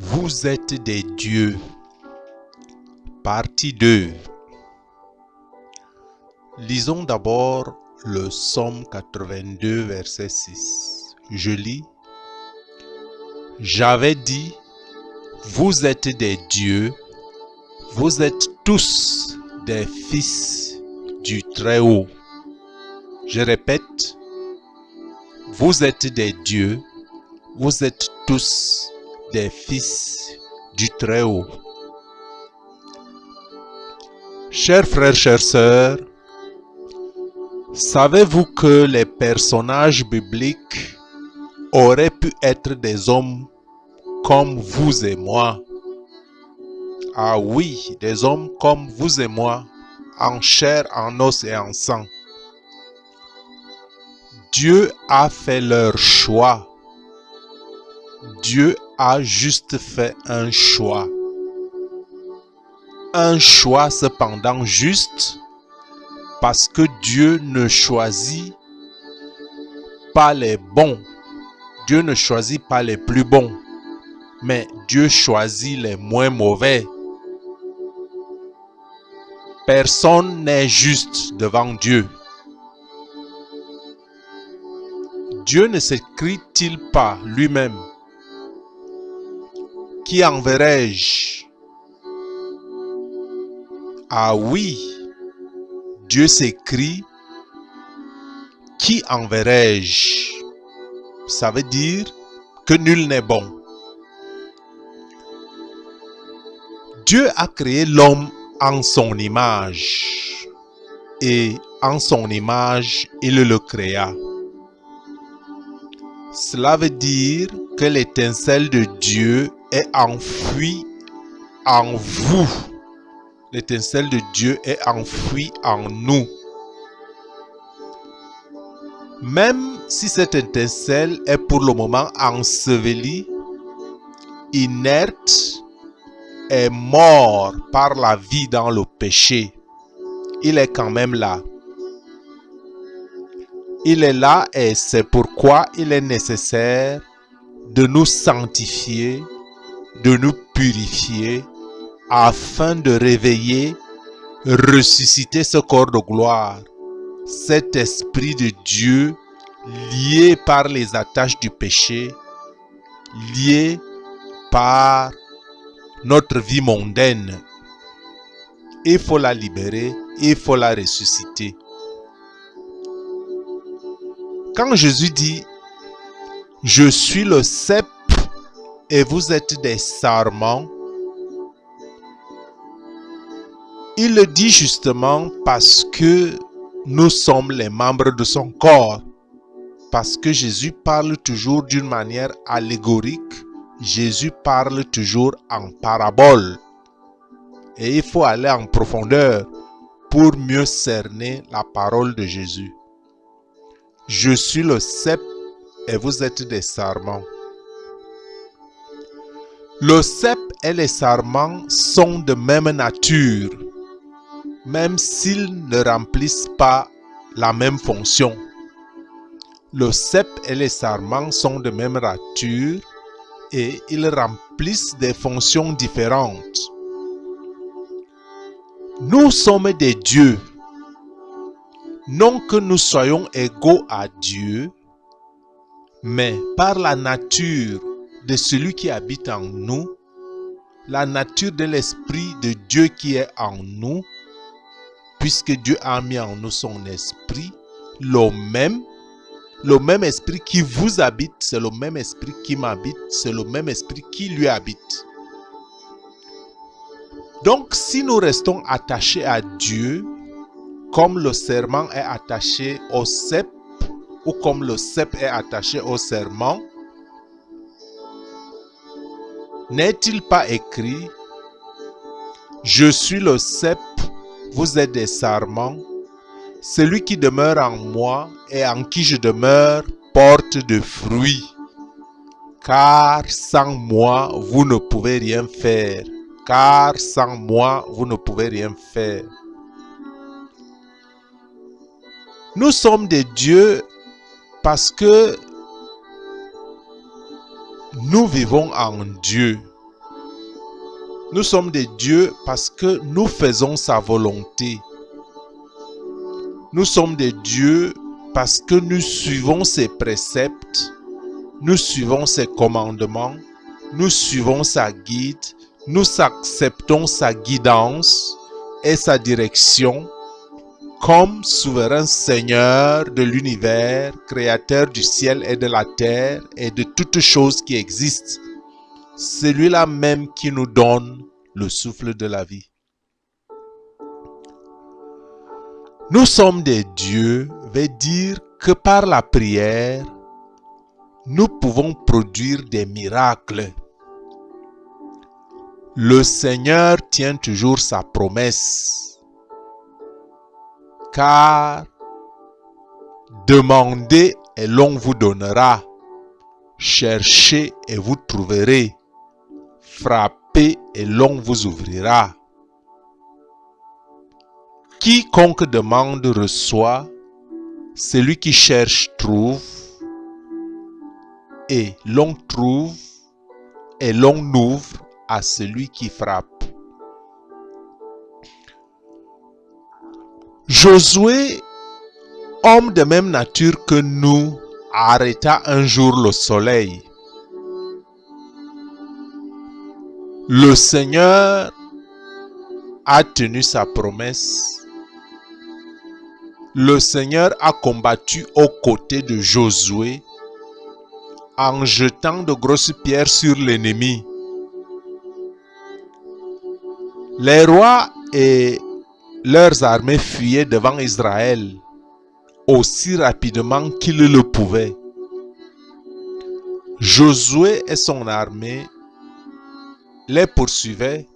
Vous êtes des dieux. Partie 2. Lisons d'abord le psaume 82, verset 6. Je lis. J'avais dit, vous êtes des dieux, vous êtes tous des fils du Très-Haut. Je répète, vous êtes des dieux, vous êtes tous des fils du Très-Haut. Chers frères, chères sœurs, savez-vous que les personnages bibliques auraient pu être des hommes comme vous et moi? Ah oui, des hommes comme vous et moi, en chair, en os et en sang. Dieu a fait leur choix. Dieu a juste fait un choix. Un choix cependant juste, parce que Dieu ne choisit pas les bons. Dieu ne choisit pas les plus bons, mais Dieu choisit les moins mauvais. Personne n'est juste devant Dieu. Dieu ne s'écrit-il pas lui-même? Qui enverrai-je? Ah oui, Dieu s'écrit, qui enverrai-je? Ça veut dire que nul n'est bon. Dieu a créé l'homme en son image, et en son image, il le créa. Cela veut dire que l'étincelle de Dieu est enfouie en vous. L'étincelle de Dieu est enfouie en nous. Même si cette étincelle est pour le moment ensevelie, inerte, est mort par la vie dans le péché, il est quand même là. Il est là et c'est pourquoi il est nécessaire de nous sanctifier, de nous purifier, afin de réveiller, ressusciter ce corps de gloire, cet esprit de Dieu lié par les attaches du péché, lié par notre vie mondaine. Il faut la libérer, il faut la ressusciter. Quand Jésus dit « Je suis le cep et vous êtes des sarments », il le dit justement parce que nous sommes les membres de son corps. Parce que Jésus parle toujours d'une manière allégorique. Jésus parle toujours en parabole. Et il faut aller en profondeur pour mieux cerner la parole de Jésus. Je suis le cep et vous êtes des sarments. Le cep et les sarments sont de même nature, même s'ils ne remplissent pas la même fonction. Le cep et les sarments sont de même nature et ils remplissent des fonctions différentes. Nous sommes des dieux. Non que nous soyons égaux à Dieu, mais par la nature de celui qui habite en nous, la nature de l'esprit de Dieu qui est en nous, puisque Dieu a mis en nous son esprit, le même esprit qui vous habite, c'est le même esprit qui m'habite, c'est le même esprit qui lui habite. Donc, si nous restons attachés à Dieu, comme le serment est attaché au cep, ou comme le cep est attaché au serment, n'est-il pas écrit « Je suis le cep, vous êtes des sarments, celui qui demeure en moi et en qui je demeure porte de fruits, car sans moi vous ne pouvez rien faire. Car sans moi vous ne pouvez rien faire. » Nous sommes des dieux parce que nous vivons en Dieu. Nous sommes des dieux parce que nous faisons sa volonté. Nous sommes des dieux parce que nous suivons ses préceptes, nous suivons ses commandements, nous suivons sa guide, nous acceptons sa guidance et sa direction comme souverain Seigneur de l'univers, créateur du ciel et de la terre et de toutes choses qui existent. Celui-là même qui nous donne le souffle de la vie. Nous sommes des dieux veut dire que par la prière, nous pouvons produire des miracles. Le Seigneur tient toujours sa promesse, car demandez et l'on vous donnera, cherchez et vous trouverez, frappez et l'on vous ouvrira. Quiconque demande reçoit, celui qui cherche trouve, et l'on trouve et l'on ouvre à celui qui frappe. Josué, homme de même nature que nous, arrêta un jour le soleil. Le Seigneur a tenu sa promesse. Le Seigneur a combattu aux côtés de Josué en jetant de grosses pierres sur l'ennemi. Les rois et leurs armées fuyaient devant Israël aussi rapidement qu'ils le pouvaient. Josué et son armée les poursuivaient,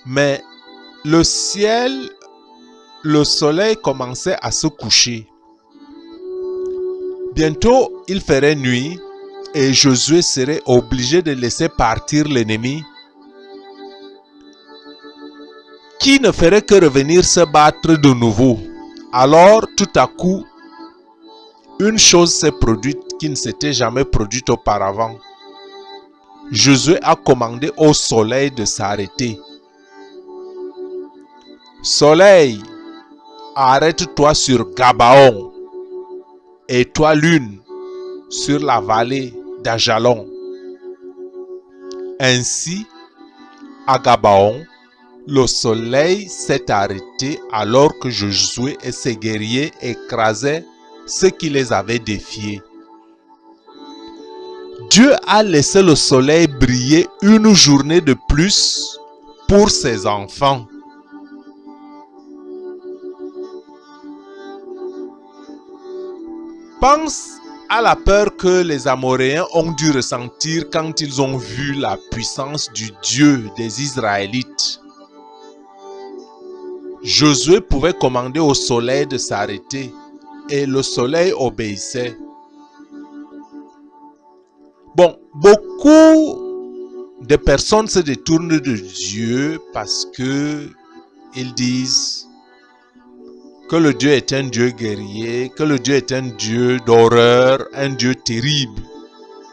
mais le ciel, le soleil commençait à se coucher. Bientôt, il ferait nuit et Josué serait obligé de laisser partir l'ennemi, qui ne ferait que revenir se battre de nouveau. Alors, tout à coup, une chose s'est produite qui ne s'était jamais produite auparavant. Josué a commandé au soleil de s'arrêter. Soleil, arrête-toi sur Gabaon, et toi lune, sur la vallée d'Ajalon. Ainsi, à Gabaon, le soleil s'est arrêté alors que Josué et ses guerriers écrasaient ceux qui les avaient défiés. Dieu a laissé le soleil briller une journée de plus pour ses enfants. Pense à la peur que les Amoréens ont dû ressentir quand ils ont vu la puissance du Dieu des Israélites. Josué pouvait commander au soleil de s'arrêter et le soleil obéissait. Bon, beaucoup de personnes se détournent de Dieu parce que ils disent que le Dieu est un Dieu guerrier, que le Dieu est un Dieu d'horreur, un Dieu terrible.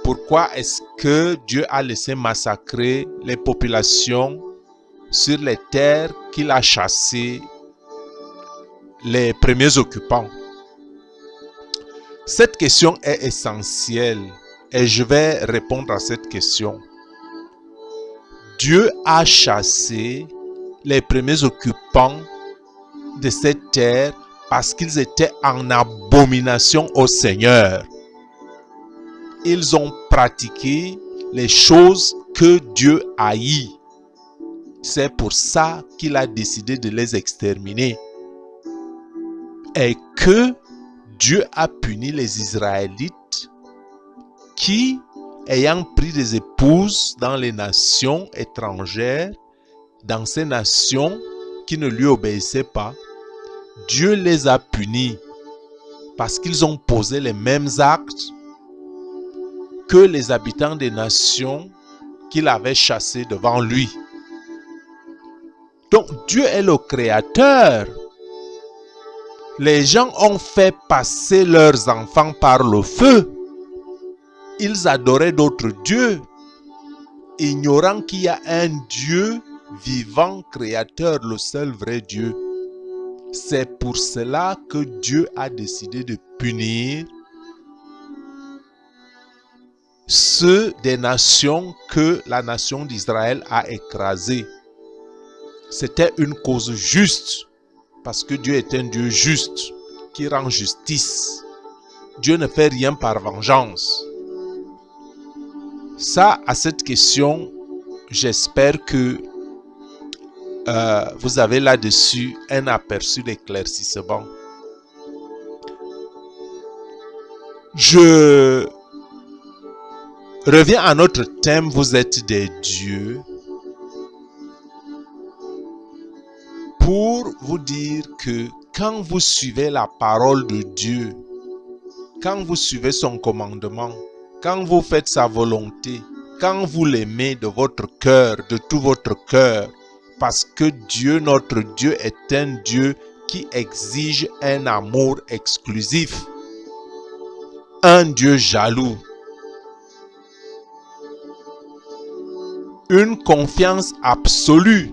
Pourquoi est-ce que Dieu a laissé massacrer les populations sur les terres qu'il a chassées les premiers occupants? Cette question est essentielle et je vais répondre à cette question. Dieu a chassé les premiers occupants de cette terre parce qu'ils étaient en abomination au Seigneur. Ils ont pratiqué les choses que Dieu haït. C'est pour ça qu'il a décidé de les exterminer. Et que Dieu a puni les Israélites qui, ayant pris des épouses dans les nations étrangères, dans ces nations qui ne lui obéissaient pas, Dieu les a punis parce qu'ils ont posé les mêmes actes que les habitants des nations qu'il avait chassés devant lui. Donc Dieu est le créateur. Les gens ont fait passer leurs enfants par le feu. Ils adoraient d'autres dieux. ignorant qu'il y a un Dieu vivant, créateur, le seul vrai Dieu. C'est pour cela que Dieu a décidé de punir ceux des nations que la nation d'Israël a écrasés. C'était une cause juste, parce que Dieu est un Dieu juste, qui rend justice. Dieu ne fait rien par vengeance. Ça, à cette question, j'espère que vous avez là-dessus un aperçu d'éclaircissement. Je reviens à notre thème, vous êtes des dieux, pour vous dire que quand vous suivez la parole de Dieu, quand vous suivez son commandement, quand vous faites sa volonté, quand vous l'aimez de votre cœur, de tout votre cœur, parce que Dieu, notre Dieu, est un Dieu qui exige un amour exclusif, un Dieu jaloux, une confiance absolue.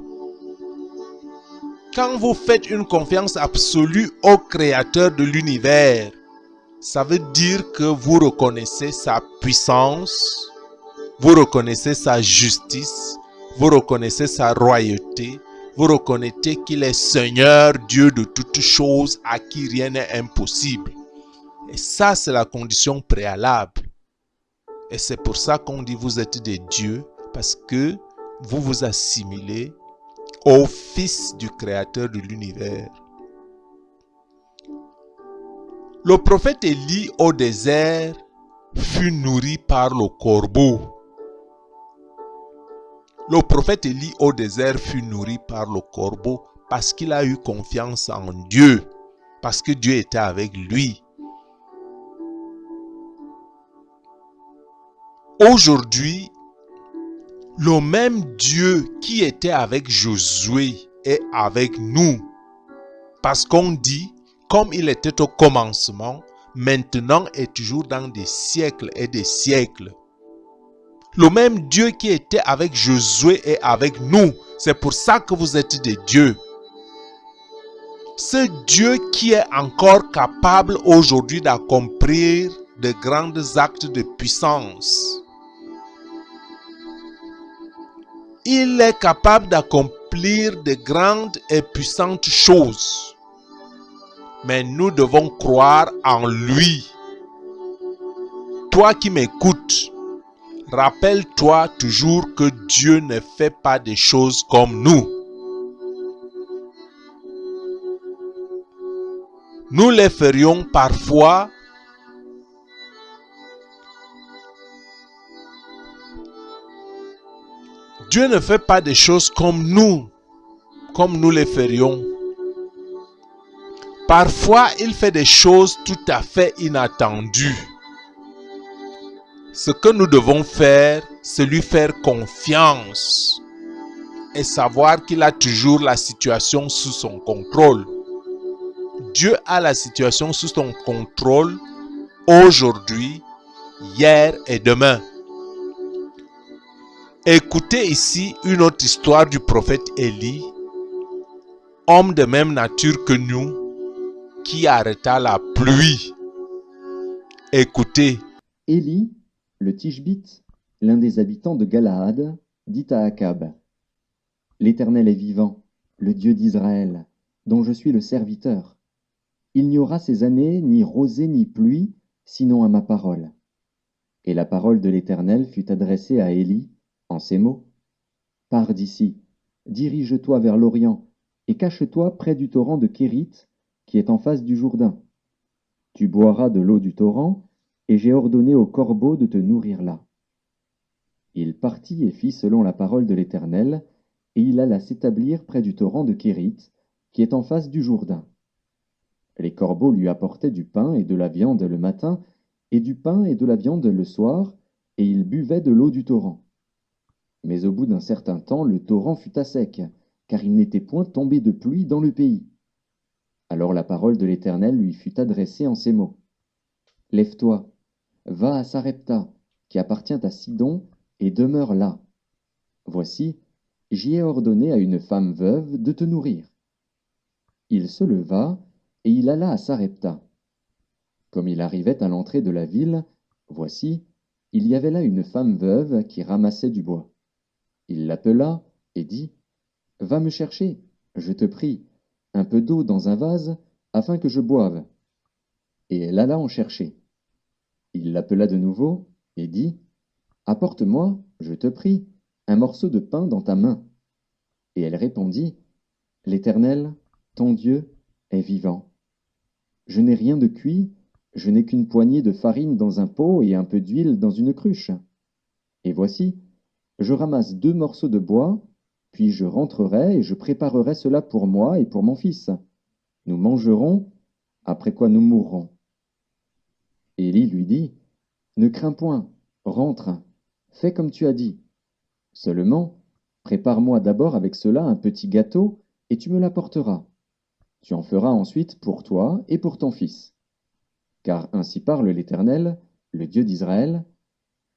Quand vous faites une confiance absolue au Créateur de l'univers, ça veut dire que vous reconnaissez sa puissance, vous reconnaissez sa justice, vous reconnaissez sa royauté, vous reconnaissez qu'il est Seigneur, Dieu de toutes choses, à qui rien n'est impossible. Et ça, c'est la condition préalable. Et c'est pour ça qu'on dit vous êtes des dieux, parce que vous vous assimilez au Fils du Créateur de l'univers. Le prophète Élie au désert fut nourri par le corbeau. Le prophète Élie au désert fut nourri par le corbeau parce qu'il a eu confiance en Dieu, parce que Dieu était avec lui. Aujourd'hui, le même Dieu qui était avec Josué est avec nous. Parce qu'on dit, comme il était au commencement, maintenant est toujours dans des siècles et des siècles. Le même Dieu qui était avec Josué est avec nous. C'est pour ça que vous êtes des dieux. Ce Dieu qui est encore capable aujourd'hui d'accomplir de grands actes de puissance. Il est capable d'accomplir de grandes et puissantes choses. Mais nous devons croire en lui. Toi qui m'écoutes, rappelle-toi toujours que Dieu ne fait pas des choses comme nous. Nous les ferions parfois Dieu ne fait pas des choses comme nous les ferions. Parfois, il fait des choses tout à fait inattendues. Ce que nous devons faire, c'est lui faire confiance et savoir qu'il a toujours la situation sous son contrôle. Dieu a la situation sous son contrôle aujourd'hui, hier et demain. Écoutez ici une autre histoire du prophète Élie, homme de même nature que nous, qui arrêta la pluie. Écoutez. Élie, le Tishbite, l'un des habitants de Galaad, dit à Akab: L'Éternel est vivant, le Dieu d'Israël, dont je suis le serviteur. Il n'y aura ces années ni rosée ni pluie, sinon à ma parole. Et la parole de l'Éternel fut adressée à Élie en ces mots: Pars d'ici, dirige-toi vers l'Orient, et cache-toi près du torrent de Kérith, qui est en face du Jourdain. Tu boiras de l'eau du torrent, et j'ai ordonné aux corbeaux de te nourrir là. Il partit et fit selon la parole de l'Éternel, et il alla s'établir près du torrent de Kérith, qui est en face du Jourdain. Les corbeaux lui apportaient du pain et de la viande le matin, et du pain et de la viande le soir, et il buvait de l'eau du torrent. Mais au bout d'un certain temps, le torrent fut à sec, car il n'était point tombé de pluie dans le pays. Alors la parole de l'Éternel lui fut adressée en ces mots: Lève-toi, va à Sarepta, qui appartient à Sidon, et demeure là. Voici, j'y ai ordonné à une femme veuve de te nourrir. Il se leva, et il alla à Sarepta. Comme il arrivait à l'entrée de la ville, voici, il y avait là une femme veuve qui ramassait du bois. Il l'appela et dit, Va me chercher, je te prie, un peu d'eau dans un vase, afin que je boive. Et elle alla en chercher. Il l'appela de nouveau et dit, Apporte-moi, je te prie, un morceau de pain dans ta main. Et elle répondit, L'Éternel, ton Dieu, est vivant. Je n'ai rien de cuit, je n'ai qu'une poignée de farine dans un pot et un peu d'huile dans une cruche. Et voici, je ramasse 2 morceaux de bois, puis je rentrerai et je préparerai cela pour moi et pour mon fils. Nous mangerons, après quoi nous mourrons. Élie lui dit, Ne crains point, rentre, fais comme tu as dit. Seulement, prépare-moi d'abord avec cela un petit gâteau, et tu me l'apporteras. Tu en feras ensuite pour toi et pour ton fils. Car ainsi parle l'Éternel, le Dieu d'Israël,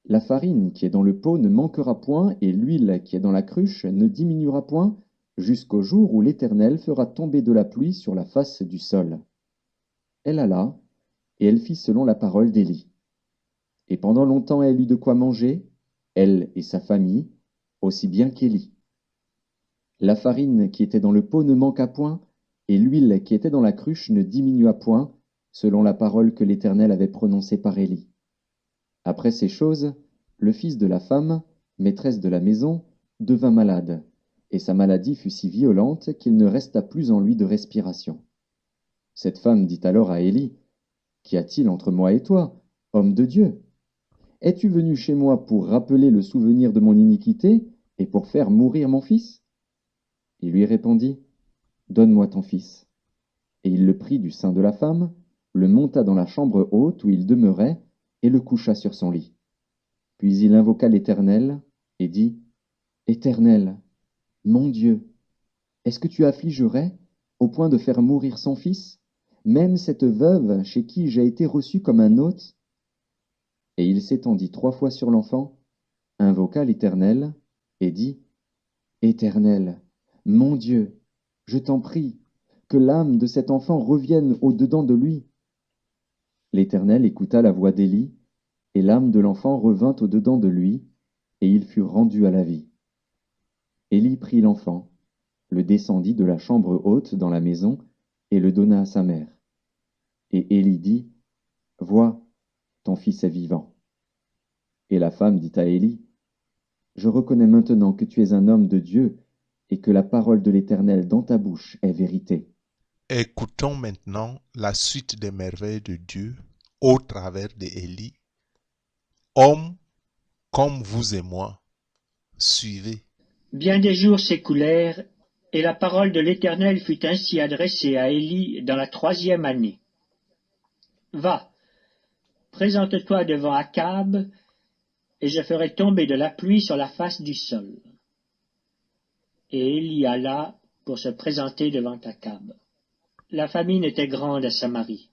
la farine qui est dans le pot ne manquera point, et l'huile qui est dans la cruche ne diminuera point, jusqu'au jour où l'Éternel fera tomber de la pluie sur la face du sol. Elle alla, et elle fit selon la parole d'Élie. Et pendant longtemps elle eut de quoi manger, elle et sa famille, aussi bien qu'Élie. La farine qui était dans le pot ne manqua point, et l'huile qui était dans la cruche ne diminua point, selon la parole que l'Éternel avait prononcée par Élie. Après ces choses, le fils de la femme, maîtresse de la maison, devint malade, et sa maladie fut si violente qu'il ne resta plus en lui de respiration. Cette femme dit alors à Élie, Qu'y a-t-il entre moi et toi, homme de Dieu? Es-tu venu chez moi pour rappeler le souvenir de mon iniquité et pour faire mourir mon fils? Il lui répondit, Donne-moi ton fils. Et il le prit du sein de la femme, le monta dans la chambre haute où il demeurait, et le coucha sur son lit. Puis il invoqua l'Éternel, et dit, Éternel, mon Dieu, est-ce que tu affligerais, au point de faire mourir son fils, même cette veuve chez qui j'ai été reçu comme un hôte? Et il s'étendit 3 fois sur l'enfant, invoqua l'Éternel, et dit, Éternel, mon Dieu, je t'en prie, que l'âme de cet enfant revienne au-dedans de lui. L'Éternel écouta la voix d'Élie, et l'âme de l'enfant revint au-dedans de lui, et il fut rendu à la vie. Élie prit l'enfant, le descendit de la chambre haute dans la maison, et le donna à sa mère. Et Élie dit, Vois, ton fils est vivant. Et la femme dit à Élie, Je reconnais maintenant que tu es un homme de Dieu, et que la parole de l'Éternel dans ta bouche est vérité. Écoutons maintenant la suite des merveilles de Dieu au travers d'Élie. Homme comme vous et moi, suivez. Bien des jours s'écoulèrent, et la parole de l'Éternel fut ainsi adressée à Élie dans la 3e année. Va, présente-toi devant Akab, et je ferai tomber de la pluie sur la face du sol. Et Élie alla pour se présenter devant Akab. La famine était grande à Samarie.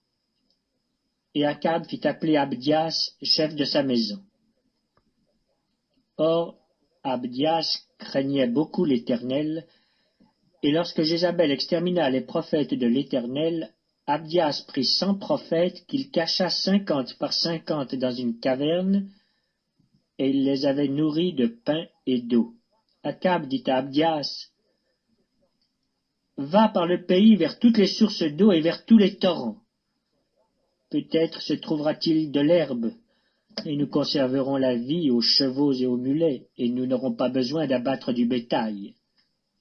Et Akab fit appeler Abdias, chef de sa maison. Or, Abdias craignait beaucoup l'Éternel, et lorsque Jézabel extermina les prophètes de l'Éternel, Abdias prit 100 prophètes qu'il cacha 50 par 50 dans une caverne, et il les avait nourris de pain et d'eau. Akab dit à Abdias, Va par le pays vers toutes les sources d'eau et vers tous les torrents. Peut-être se trouvera-t-il de l'herbe, et nous conserverons la vie aux chevaux et aux mulets, et nous n'aurons pas besoin d'abattre du bétail.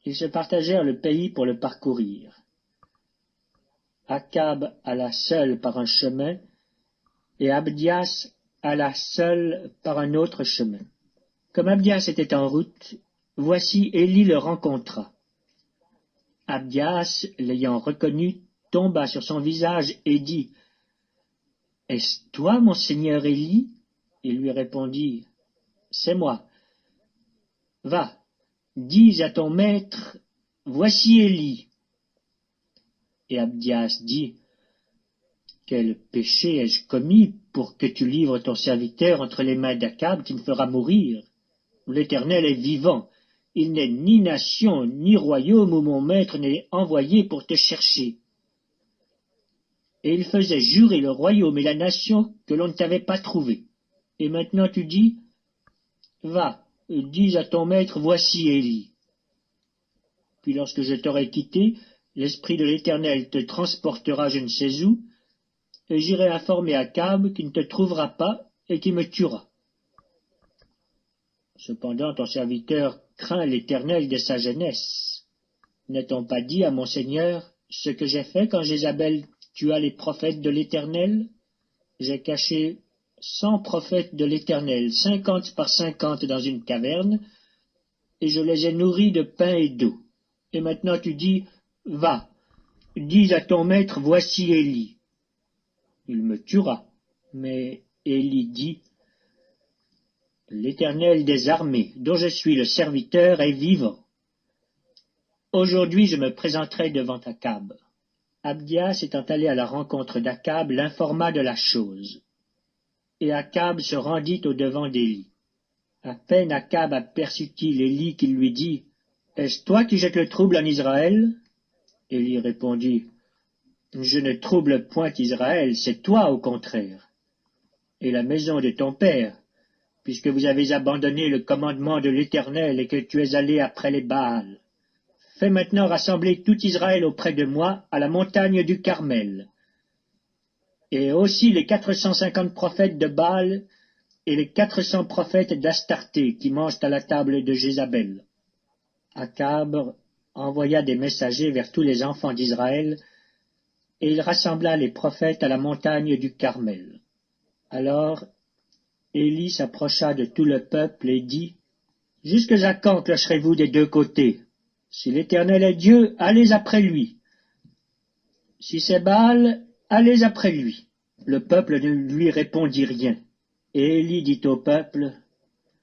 Ils se partagèrent le pays pour le parcourir. Akab alla seul par un chemin, et Abdias alla seul par un autre chemin. Comme Abdias était en route, voici Élie le rencontra. Abdias, l'ayant reconnu, tomba sur son visage et dit, « Est-ce toi, mon seigneur Élie ?» Il lui répondit, « C'est moi. Va, dis à ton maître, voici Élie. » Et Abdias dit, « Quel péché ai-je commis pour que tu livres ton serviteur entre les mains d'Akab qui me fera mourir? L'Éternel est vivant, il n'est ni nation, ni royaume où mon maître n'est envoyé pour te chercher. Et il faisait jurer le royaume et la nation que l'on ne t'avait pas trouvé. Et maintenant tu dis, va, dis à ton maître, voici Élie. Puis lorsque je t'aurai quitté, l'Esprit de l'Éternel te transportera je ne sais où, et j'irai informer Akab qui ne te trouvera pas et qui me tuera. Cependant ton serviteur craint l'Éternel de sa jeunesse. N'a-t-on pas dit à mon Seigneur ce que j'ai fait quand Jézabel tua les prophètes de l'Éternel? J'ai caché 100 prophètes de l'Éternel, 50 par 50 dans une caverne, et je les ai nourris de pain et d'eau. Et maintenant tu dis, va, dis à ton maître, voici Élie. Il me tuera. Mais Élie dit, l'Éternel des armées, dont je suis le serviteur, est vivant. Aujourd'hui je me présenterai devant Akab. Abdias étant allé à la rencontre d'Akab, l'informa de la chose. Et Akab se rendit au-devant d'Élie. À peine Akab aperçut-il Élie qu'il lui dit, « Est-ce toi qui jettes le trouble en Israël ?» Élie répondit, « Je ne trouble point Israël, c'est toi au contraire, et la maison de ton père, puisque vous avez abandonné le commandement de l'Éternel et que tu es allé après les Baals. Fais maintenant rassembler tout Israël auprès de moi à la montagne du Carmel, et aussi les 450 prophètes de Baal et les 400 prophètes d'Astarté qui mangent à la table de Jézabel. » Akab envoya des messagers vers tous les enfants d'Israël, et il rassembla les prophètes à la montagne du Carmel. Alors Élie s'approcha de tout le peuple et dit, « Jusque à quand clocherez-vous des deux côtés? Si l'Éternel est Dieu, allez après lui. Si c'est Baal, allez après lui. » Le peuple ne lui répondit rien. Et Élie dit au peuple,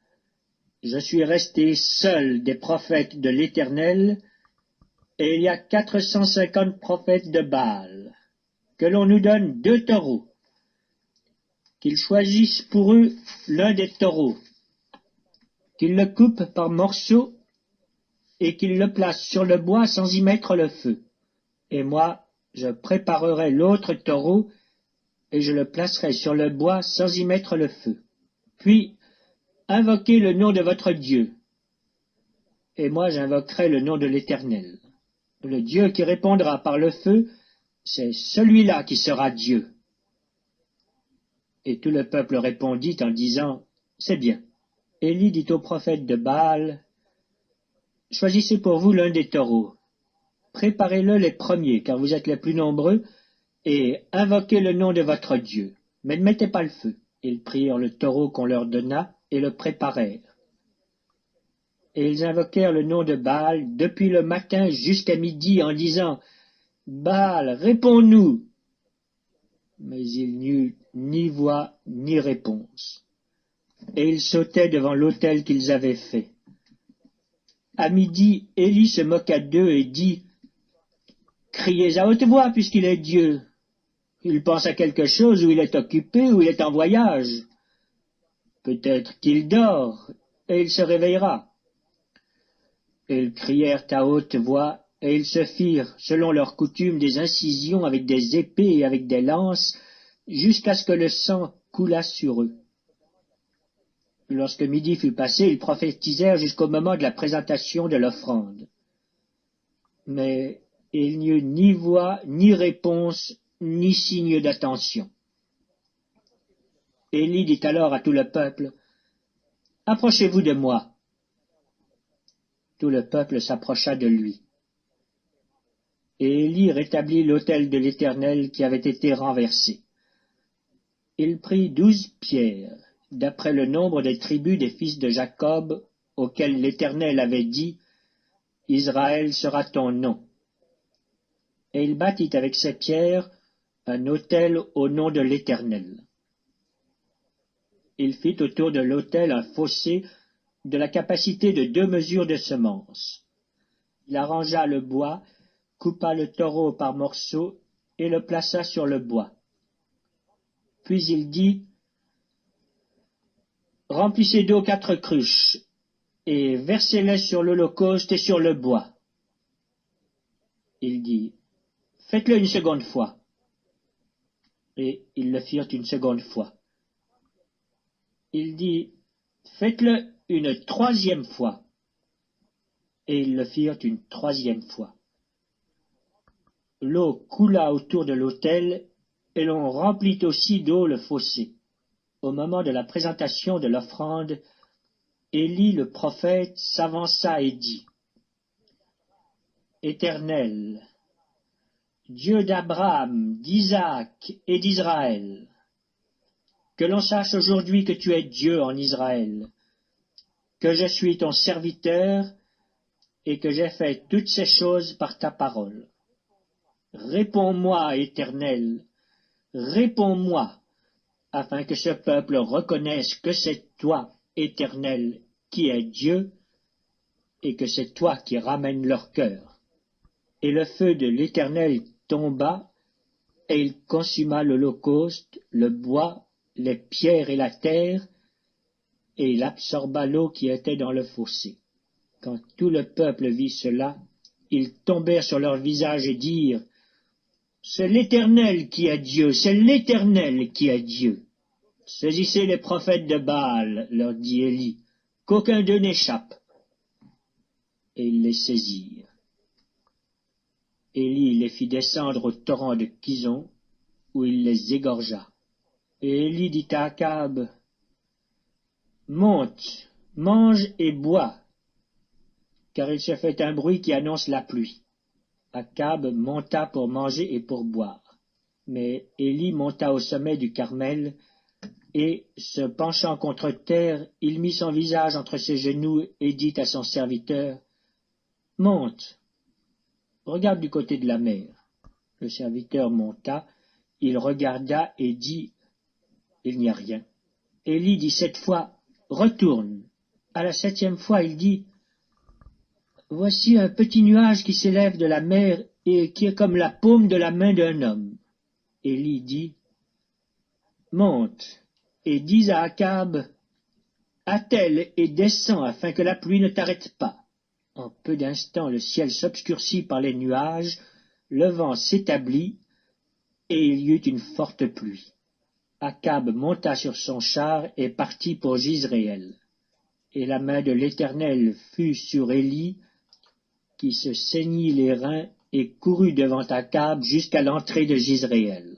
« Je suis resté seul des prophètes de l'Éternel, et il y a 450 prophètes de Baal. Que l'on nous donne 2 taureaux, qu'ils choisissent pour eux l'un des taureaux, qu'ils le coupent par morceaux et qu'ils le placent sur le bois sans y mettre le feu. Et moi, je préparerai l'autre taureau et je le placerai sur le bois sans y mettre le feu. Puis, invoquez le nom de votre Dieu, et moi j'invoquerai le nom de l'Éternel. Le Dieu qui répondra par le feu, c'est celui-là qui sera Dieu. » Et tout le peuple répondit en disant, « C'est bien. » Élie dit au prophète de Baal, « Choisissez pour vous l'un des taureaux. Préparez-le les premiers, car vous êtes les plus nombreux, et invoquez le nom de votre Dieu. Mais ne mettez pas le feu. » Ils prirent le taureau qu'on leur donna et le préparèrent. Et ils invoquèrent le nom de Baal depuis le matin jusqu'à midi en disant, « Baal, réponds-nous !» Mais il n'y eut ni voix ni réponse. Et ils sautaient devant l'autel qu'ils avaient fait. À midi, Élie se moqua d'eux et dit, « Criez à haute voix puisqu'il est Dieu. Il pense à quelque chose, ou il est occupé, ou il est en voyage. Peut-être qu'il dort, et il se réveillera. » Et ils crièrent à haute voix, et ils se firent, selon leur coutume, des incisions avec des épées et avec des lances, jusqu'à ce que le sang coulât sur eux. Lorsque midi fut passé, ils prophétisèrent jusqu'au moment de la présentation de l'offrande. Mais il n'y eut ni voix, ni réponse, ni signe d'attention. Élie dit alors à tout le peuple, « Approchez-vous de moi. » Tout le peuple s'approcha de lui. Et Élie rétablit l'autel de l'Éternel qui avait été renversé. Il prit 12 pierres, d'après le nombre des tribus des fils de Jacob, auxquels l'Éternel avait dit, « Israël sera ton nom. » Et il bâtit avec ces pierres un autel au nom de l'Éternel. Il fit autour de l'autel un fossé de la capacité de 2 mesures de semences. Il arrangea le bois, coupa le taureau par morceaux et le plaça sur le bois. Puis il dit, « Remplissez d'eau 4 cruches, et versez-les sur l'holocauste et sur le bois. Il dit, faites-le une seconde fois. Et ils le firent une seconde fois. Il dit, faites-le une troisième fois. Et ils le firent une troisième fois. L'eau coula autour de l'autel, et l'on remplit aussi d'eau le fossé. Au moment de la présentation de l'offrande, Élie le prophète s'avança et dit, Éternel, Dieu d'Abraham, d'Isaac et d'Israël, que l'on sache aujourd'hui que tu es Dieu en Israël, que je suis ton serviteur et que j'ai fait toutes ces choses par ta parole. Réponds-moi, Éternel, réponds-moi, afin que ce peuple reconnaisse que c'est toi, Éternel, qui es Dieu, et que c'est toi qui ramènes leur cœur. Et le feu de l'Éternel tomba, et il consuma l'holocauste, le bois, les pierres et la terre, et il absorba l'eau qui était dans le fossé. Quand tout le peuple vit cela, ils tombèrent sur leur visage et dirent, c'est l'Éternel qui est Dieu, c'est l'Éternel qui est Dieu. Saisissez les prophètes de Baal, leur dit Élie, qu'aucun d'eux n'échappe. Et ils les saisirent. Élie les fit descendre au torrent de Kison, où il les égorgea. Et Élie dit à Akab, monte, mange et bois, car il se fait un bruit qui annonce la pluie. Akab monta pour manger et pour boire. Mais Élie monta au sommet du Carmel, et, se penchant contre terre, il mit son visage entre ses genoux et dit à son serviteur, monte, regarde du côté de la mer. Le serviteur monta, il regarda et dit, il n'y a rien. Élie dit 7 fois, retourne. À la 7e fois, il dit, voici un petit nuage qui s'élève de la mer et qui est comme la paume de la main d'un homme. Élie dit, monte, et dis à Akab, attelle et descends afin que la pluie ne t'arrête pas. En peu d'instants, le ciel s'obscurcit par les nuages, le vent s'établit, et il y eut une forte pluie. Akab monta sur son char et partit pour Jizréel. Et la main de l'Éternel fut sur Élie, qui se ceignit les reins et courut devant Akab jusqu'à l'entrée de Jizréel.